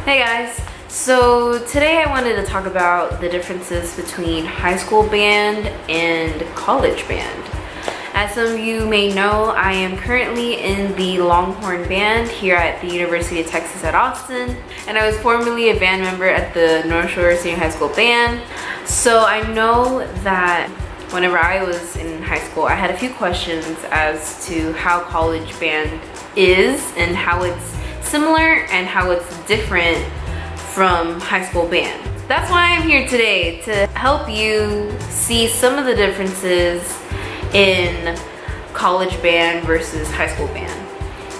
Hey guys, so today I wanted to talk about the differences between high school band and college band. As some of you may know, I am currently in the Longhorn band here at the University of Texas at Austin, and I was formerly a band member at the North Shore Senior High School band. So I know that whenever I was in high school, I had a few questions as to how college band is and how it's similar and how it's different from high school band. That's why I'm here today, to help you see some of the differences in college band versus high school band.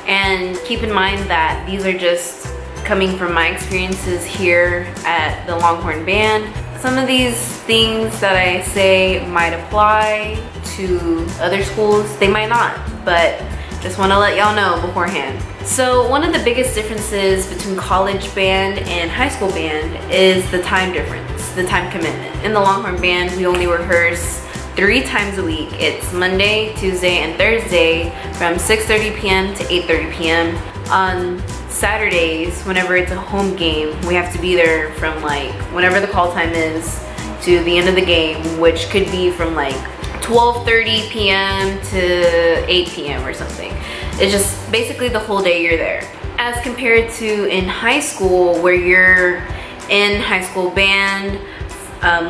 And keep in mind that these are just coming from my experiences here at the Longhorn band. Some of these things that I say might apply to other schools, they might not, but just want to let y'all know beforehand. So one of the biggest differences between college band and high school band is the time difference, the time commitment. In the Longhorn band, we only rehearse 3 times a week. It's Monday, Tuesday, and Thursday from 6:30 p.m. to 8:30 p.m. On Saturdays, whenever it's a home game, we have to be there from like whenever the call time is to the end of the game, which could be from like 12:30 p.m. to 8 p.m. or something. It's just basically the whole day you're there. As compared to in high school, where you're in high school band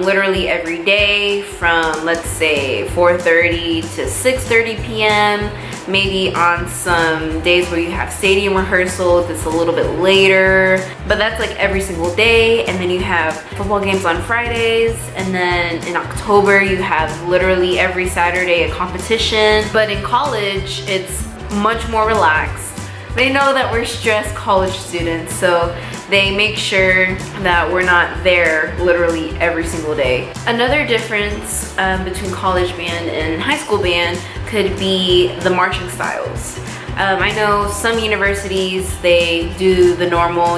literally every day from, let's say, 4:30 to 6:30 p.m. Maybe on some days where you have stadium rehearsals, it's a little bit later, but that's like every single day. And then you have football games on Fridays, and then in October you have literally every Saturday a competition. But in college, it's much more relaxed. They know that we're stressed college students, so they make sure that we're not there literally every single day. Another difference between college band and high school band could be the marching styles. I know some universities, they do the normal,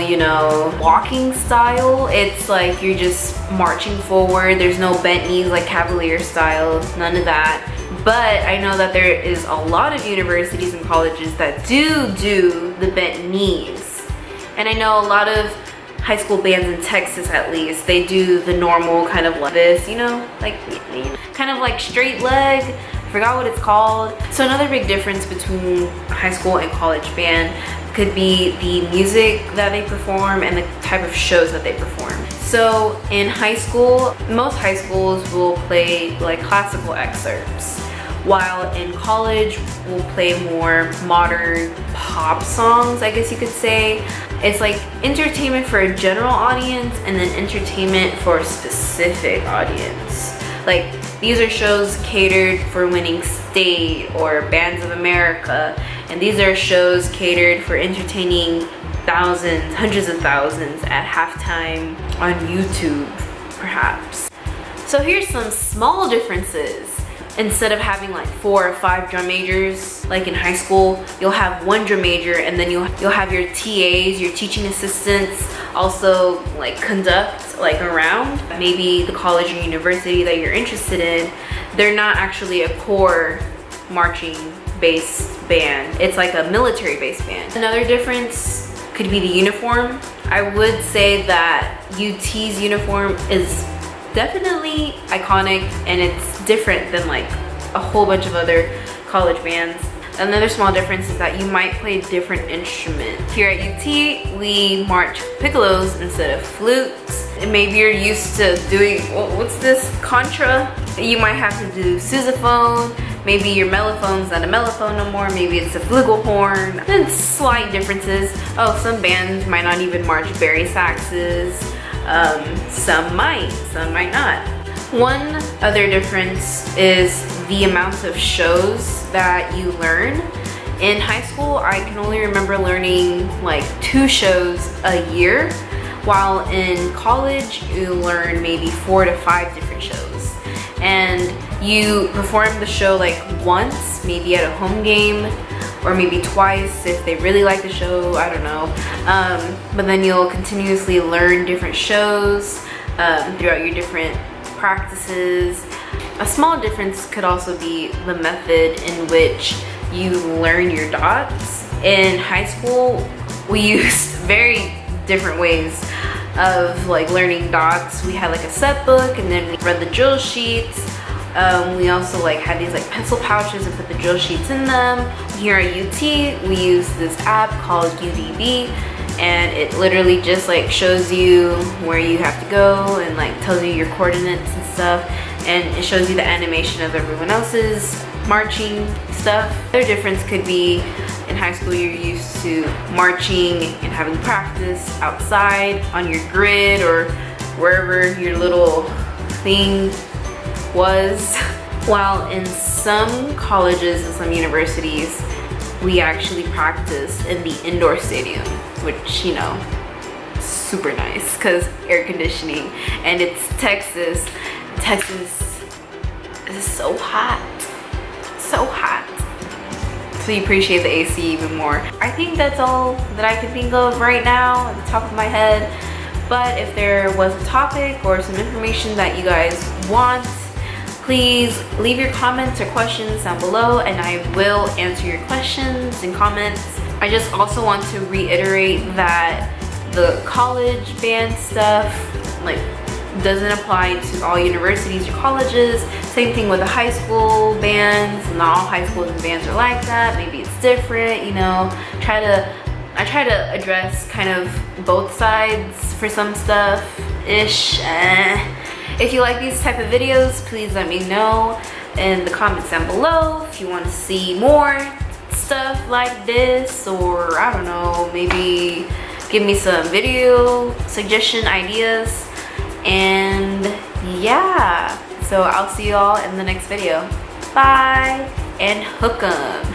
walking style. It's like you're just marching forward. There's no bent knees like Cavalier style, none of that. But I know that there is a lot of universities and colleges that do the bent knees. And I know a lot of high school bands in Texas, at least, they do the normal kind of like this, kind of like straight leg. I forgot what it's called. So another big difference between high school and college band could be the music that they perform and the type of shows that they perform. So in high school, most high schools will play like classical excerpts, while in college we'll play more modern pop songs, I guess you could say. It's like entertainment for a general audience and then entertainment for a specific audience. Like, these are shows catered for winning state or Bands of America, and these are shows catered for entertaining thousands, hundreds of thousands at halftime on YouTube, perhaps. So here's some small differences. Instead of having like 4 or 5 drum majors, like in high school, you'll have 1 drum major, and then you'll have your TAs, your teaching assistants, also like conduct like around. Maybe the college or university that you're interested in, they're not actually a core marching based band. It's like a military based band. Another difference could be the uniform. I would say that UT's uniform is definitely iconic, and it's different than like a whole bunch of other college bands. Another small difference is that you might play different instruments. Here at UT, we march piccolos instead of flutes. And maybe you're used to doing, what's this, contra? You might have to do sousaphone. Maybe your mellophone's not a mellophone no more. Maybe it's a flugelhorn. And slight differences. Oh, some bands might not even march bari saxes. Some might not. One other difference is the amount of shows that you learn. In high school, I can only remember learning like 2 shows a year, while in college, you learn maybe 4 to 5 different shows. And you perform the show like once, maybe at a home game, or maybe twice if they really like the show, I don't know. But then you'll continuously learn different shows throughout your different practices. A small difference could also be the method in which you learn your dots. In high school, we used very different ways of like learning dots. We had like a set book, and then we read the drill sheets. We also like had these like pencil pouches and put the drill sheets in them. Here at UT, we use this app called UDB, and it literally just like shows you where you have to go and like tells you your coordinates and stuff, and it shows you the animation of everyone else's marching stuff. Their difference could be in high school you're used to marching and having practice outside on your grid or wherever your little thing was, while in some colleges and some universities we actually practice in the indoor stadium, which, you know, super nice because air conditioning, and it's Texas. Texas is so hot, so hot, so you appreciate the AC even more. I think that's all that I can think of right now at the top of my head, but if there was a topic or some information that you guys want, please leave your comments or questions down below, and I will answer your questions and comments. I just also want to reiterate that the college band stuff like doesn't apply to all universities or colleges. Same thing with the high school bands. Not all high schools and bands are like that. Maybe it's different, you know. I try to address kind of both sides for some stuff ish. If you like these type of videos, please let me know in the comments down below if you want to see more stuff like this, or I don't know, maybe give me some video suggestion ideas. And yeah, so I'll see you all in the next video. Bye and hook 'em.